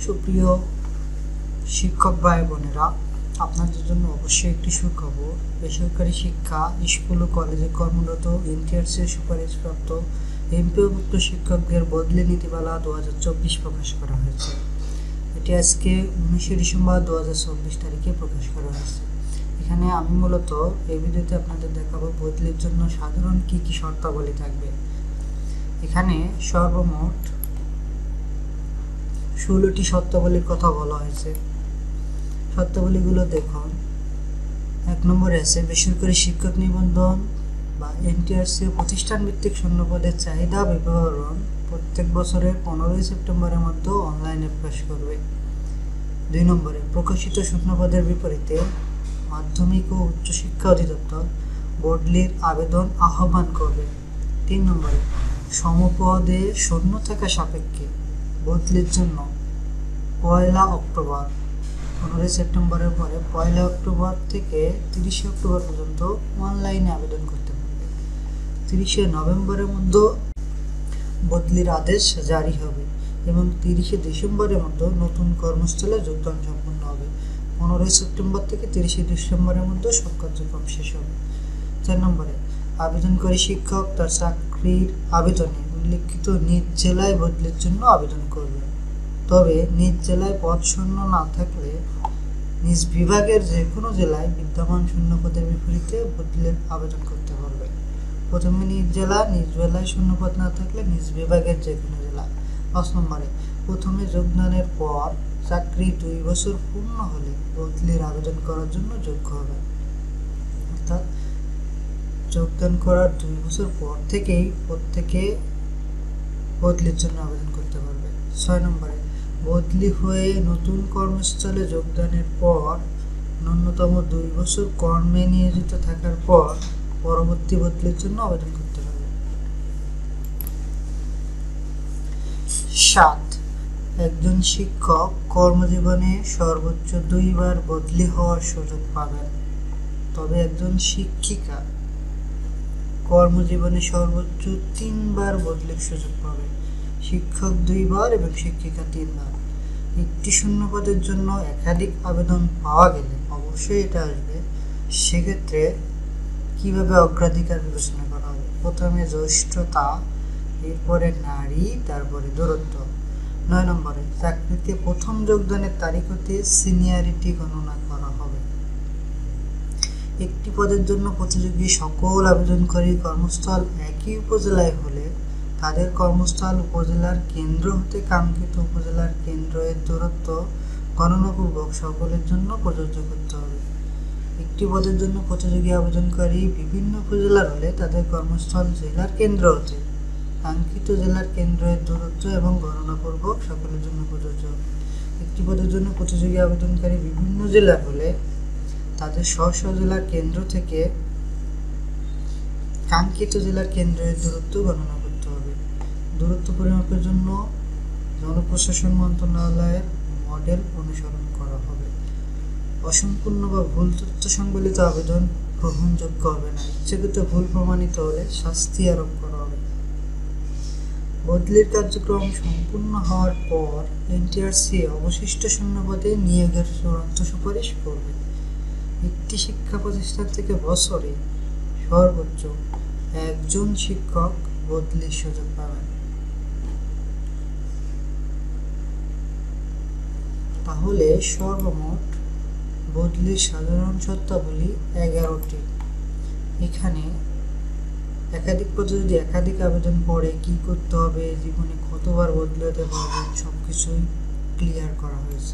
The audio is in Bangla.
সুপ্রিয় শিক্ষক ভাই বোনেরা, আপনাদের জন্য অবশ্যই একটি সুখবর। বেসরকারি শিক্ষা স্কুল ও কলেজে কর্মরত এনটিআরসি সুপারিশপ্রাপ্ত এমপিওভুক্ত শিক্ষকদের বদলি নীতিমালা 2024 প্রকাশ করা হয়েছে। এটি আজকে 19 ডিসেম্বর 2024 তারিখে প্রকাশ করা হয়েছে। এখানে আমি মূলত এই ভিডিওতে আপনাদের দেখাবো বদলির জন্য সাধারণ কি কি শর্তাবলী থাকবে। এখানে সর্বমোট 16টি শর্তাবলীর কথা বলা হয়েছে। শর্তাবলীগুলো দেখুন। 1 নম্বরে আছে বেসরকারি শিক্ষক নিবন্ধন বা এনটিআরসি প্রতিষ্ঠান ভিত্তিক শূন্যপদের চাহিদা বিবরণ প্রত্যেক বছরের 15 সেপ্টেম্বরের মধ্যে অনলাইনে প্রকাশ করবে। 2 নম্বরে প্রকাশিত শূন্যপদের বিপরীতে মাধ্যমিক ও উচ্চশিক্ষা অধিদপ্তর বদলির আবেদন আহ্বান করবে। 3 নম্বরে সমপদে শূন্য থাকা সাপেক্ষে বদলির জন্য 1 অক্টোবর 15 সেপ্টেম্বরের পরে 1 অক্টোবর থেকে 30 অক্টোবর পর্যন্ত অনলাইনে আবেদন করতে পারবে। 30 নভেম্বরের মধ্যে বদলির আদেশ জারি হবে এবং 30 ডিসেম্বরের মধ্যে নতুন কর্মস্থলে যোগদান সম্পন্ন হবে। 15 সেপ্টেম্বর থেকে 30 ডিসেম্বরের মধ্যে সব কার্যক্রম শেষ হবে। 4 নম্বরে আবেদনকারী শিক্ষক তার চাকরির আবেদনে উল্লিখিত নিজ জেলায় বদলির জন্য আবেদন করবে। তবে নিজ জেলায় পদ শূন্য না থাকলে নিজ বিভাগের যে কোনো জেলায় বিদ্যমান শূন্যপদের বিপরীতে বদলির আবেদন করতে পারবে। প্রথমে নিজ জেলায় শূন্যপদ না থাকলে নিজ বিভাগের যে কোনো জেলা। 5 নম্বরে প্রথমে যোগদানের পর চাকরি 2 বছর পূর্ণ হলে বদলির আবেদন করার জন্য যোগ্য হবে। অর্থাৎ যোগদান করার 2 বছর পর থেকেই প্রত্যেকে বদলির জন্য আবেদন করতে পারবে। 6 নম্বরে বদলি হয়ে নতুন কর্মস্থলে যোগদানের পর ন্যূনতম 2 বছর কর্মে নিয়োজিত থাকার পর পরবর্তী বদলির জন্য আবেদন করতে হবে। 7 একজন শিক্ষক কর্মজীবনে সর্বোচ্চ 2 বার বদলি হওয়ার সুযোগ পাবেন। তবে একজন শিক্ষিকা কর্মজীবনে সর্বোচ্চ 3 বার বদলির সুযোগ পাবে। শিক্ষক 2 বার এবং শিক্ষিকা 3 বার। একটি শূন্যপদের জন্য একাধিক আবেদন পাওয়া গেলে অবশ্যই এটা আসবে। সেক্ষেত্রে কিভাবে অগ্রাধিকার বিবেচনা করা হবে? প্রথমে জ্যেষ্ঠতা, এরপরে নারী, তারপরে দূরত্ব। 9 নম্বরে চাকরিতে প্রথম যোগদানের তারিখ হতে সিনিয়রিটি গণনা করা হবে। একটি পদের জন্য প্রতিযোগী সকল আবেদনকারী কর্মস্থল একই উপজেলায় হলে তাদের কর্মস্থল উপজেলার কেন্দ্র হতে কাঙ্ক্ষিত উপজেলার কেন্দ্রের দূরত্ব গণনাপূর্বক সকলের জন্য প্রযোজ্য করতে হবে। একটি পদের জন্য প্রতিযোগী আবেদনকারী বিভিন্ন উপজেলার হলে তাদের কর্মস্থল জেলার কেন্দ্র হতে কাঙ্ক্ষিত জেলার কেন্দ্রের দূরত্ব এবং গণনাপূর্বক সকলের জন্য প্রযোজ্য হবে। একটি পদের জন্য প্রতিযোগী আবেদনকারী বিভিন্ন জেলার হলে তাদের স্ব জেলার কেন্দ্র থেকে কাঙ্ক্ষিত জেলার কেন্দ্রের দূরত্ব গণনা করতে হবে। দূরত্ব পরিমাপের জন্য জনপ্রশাসন মন্ত্রণালয়ের মডেল অনুসরণ করা হবে। অসম্পূর্ণ বা ভুল তথ্য সংবলিত আবেদন গ্রহণযোগ্য হবে না। ইচ্ছাকৃত ভুল প্রমাণিত হলে শাস্তি আরোপ করা হবে। বদলির কার্যক্রম সম্পূর্ণ হওয়ার পর এনটিআরসি অবশিষ্ট শূন্যপদে নিয়োগের চূড়ান্ত সুপারিশ করবে। একটি শিক্ষা প্রতিষ্ঠান থেকে বছরে সর্বোচ্চ 1 জন শিক্ষক বদলির সুযোগ পাবেন। তাহলে সর্বমোট বদলির সাধারণ শর্তাবলী 11টি। এখানে একাধিক পদে যদি একাধিক আবেদন পড়ে কি করতে হবে, জীবনে কতবার বদলি হতে পারবেন, সবকিছুই ক্লিয়ার করা হয়েছে।